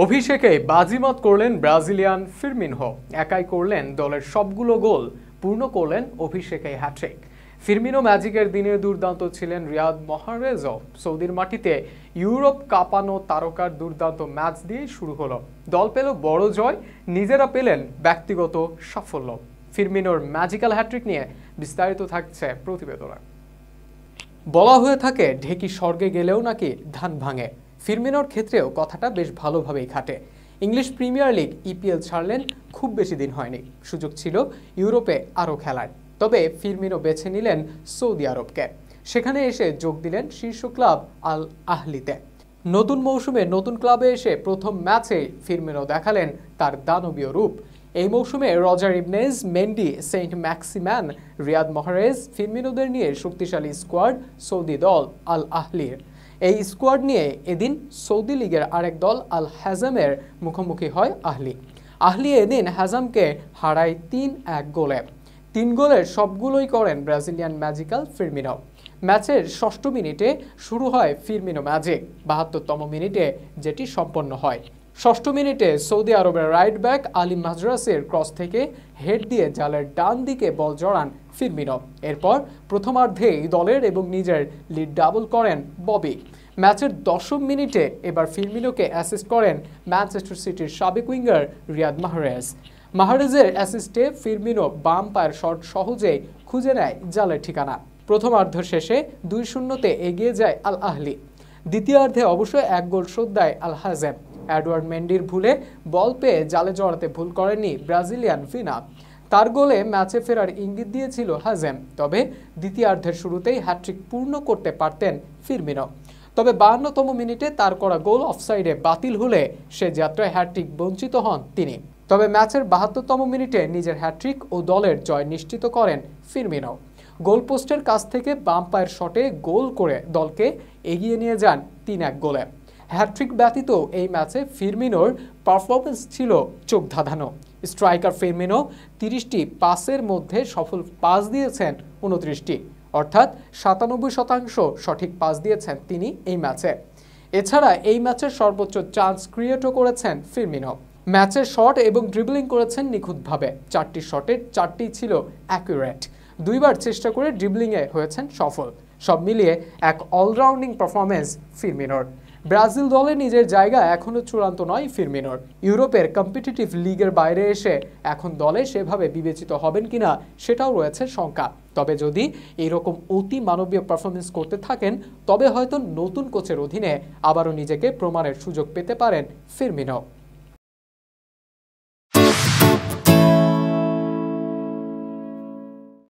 অভিষেকে বাজিমাত করলেন ব্রাজিলিয়ান ফিরমিনহো। একাই করলেন দলের সবগুলো গোল, পূর্ণ করলেন অভিষেকে হ্যাট্রিক। ফিরমিনো ম্যাজিকের দিনে দুর্দান্ত ছিলেন রিয়াদ মাহ্রেজও। সৌদির মাটিতে ইউরোপ কাঁপানো তারকার দুর্দান্ত ম্যাচ দিয়ে শুরু হলো। দল পেল বড় জয়, নিজেরা পেলেন ব্যক্তিগত সাফল্য। ফিরমিনোর ম্যাজিক্যাল হ্যাট্রিক নিয়ে বিস্তারিত থাকছে প্রতিবেদনে। বলা হয়ে থাকে ঢেকি স্বর্গে গেলেও নাকি ধান ভাঙে। ফিরমিনোর ক্ষেত্রেও কথাটা বেশ ভালোভাবেই খাটে। ইংলিশ প্রিমিয়ার লিগ ইপিএল ছাড়লেন খুব বেশি দিন হয়নি, সুযোগ ছিল ইউরোপে আরও খেলার। তবে ফিরমিনো বেছে নিলেন সৌদি আরবকে। সেখানে এসে যোগ দিলেন শীর্ষ ক্লাব আল আহলিতে। নতুন মৌসুমে নতুন ক্লাবে এসে প্রথম ম্যাচে ফিরমিনো দেখালেন তার দানবীয় রূপ। এই মৌসুমে রজার ইবনেজ, মেন্ডি, সেন্ট ম্যাক্সিম্যান, রিয়াদ মাহ্রেজ, ফিরমিনোদের নিয়ে শক্তিশালী স্কোয়াড সৌদি দল আল আহলির। এই স্কোয়াড নিয়ে এদিন সৌদি লীগের আরেক দল আল হাজামের মুখোমুখি হয় আহলি এদিন হাজামকে হারায় ৩-১ গোলে। ৩ গোলের সবগুলোই করেন ব্রাজিলিয়ান ম্যাজিক্যাল ফিরমিনো। ম্যাচের ৬ষ্ঠ মিনিটে শুরু হয় ফিরমিনো ম্যাজিক, ৭২তম মিনিটে যেটি সম্পন্ন হয়। ৬ষ্ঠ মিনিটে সৌদি আরবের রাইট ব্যাক আলী মাজরাসের ক্রস থেকে হেড দিয়ে জালের ডান দিকে বল জড়ান ফিরমিনো। এরপর প্রথমার্ধেই দলের এবং নিজের লিড ডাবল করেন ববি। ম্যাচের ১০ম মিনিটে এবার ফিরমিনোকে অ্যাসিস্ট করেন ম্যানচেস্টার সিটির সাবেক উইঙ্গার রিয়াদ মাহ্রেজের অ্যাসিস্টে ফিরমিনো বাম পায়ের শট সহজেই খুঁজে নেয় জালের ঠিকানা। প্রথমার্ধ শেষে ২-০তে এগিয়ে যায় আল আহলি। দ্বিতীয়ার্ধে অবশ্য ১ গোল শোধ দেয় আল হাজাম। এডওয়ার্ড মেন্ডির ভুলে বল পেয়ে জালে জড়াতে ভুল করেননি ব্রাজিলিয়ান ভিনা। তার গোলে ম্যাচে ফেরার ইঙ্গিত দিয়েছিল হাজাম। তবে দ্বিতীয়ার্ধের শুরুতেই হ্যাট্রিক পূর্ণ করতে পারতেন ফিরমিনো। তবে ৫২তম মিনিটে তার করা গোল অফসাইডে বাতিল হলে সে যাত্রায় হ্যাট্রিক বঞ্চিত হন তিনি। তবে ম্যাচের ৭২তম মিনিটে নিজের হ্যাট্রিক ও দলের জয় নিশ্চিত করেন ফিরমিনো। গোলপোস্টের কাছ থেকে বাম পায়ের শটে গোল করে দলকে এগিয়ে নিয়ে যান ৩-১ গোলে। হ্যাট্রিক ব্যতীত এই ম্যাচে ফিরমিনোর পারফরমেন্স ছিল চোখ ধাঁধানো। স্ট্রাইকার ফিরমিনো ৩০টি পাসের মধ্যে সফল পাস দিয়েছেন ২৯টি, অর্থাৎ ৯৭% সঠিক পাস দিয়েছেন তিনি এই ম্যাচে। এছাড়া এই ম্যাচের সর্বোচ্চ চান্স ক্রিয়েটও করেছেন ফিরমিনো। ম্যাচের শট এবং ড্রিবলিং করেছেন নিখুঁতভাবে। ৪টি শটের ৪টিই ছিল অ্যাকুরেট। ২বার চেষ্টা করে ড্রিবলিংয়ে হয়েছেন সফল। সব মিলিয়ে এক অলরাউন্ডিং পারফরমেন্স ফিরমিনোর। ব্রাজিল দলে নিজের জায়গা এখনও চূড়ান্ত নয় ফিরমিনোর। ইউরোপের কম্পিটিটিভ লিগের বাইরে এসে এখন দলে সেভাবে বিবেচিত হবেন কিনা সেটাও রয়েছে শঙ্কা। তবে যদি এরকম অতি মানবীয় পারফরমেন্স করতে থাকেন তবে হয়তো নতুন কোচের অধীনে আবারও নিজেকে প্রমাণের সুযোগ পেতে পারেন ফিরমিনো।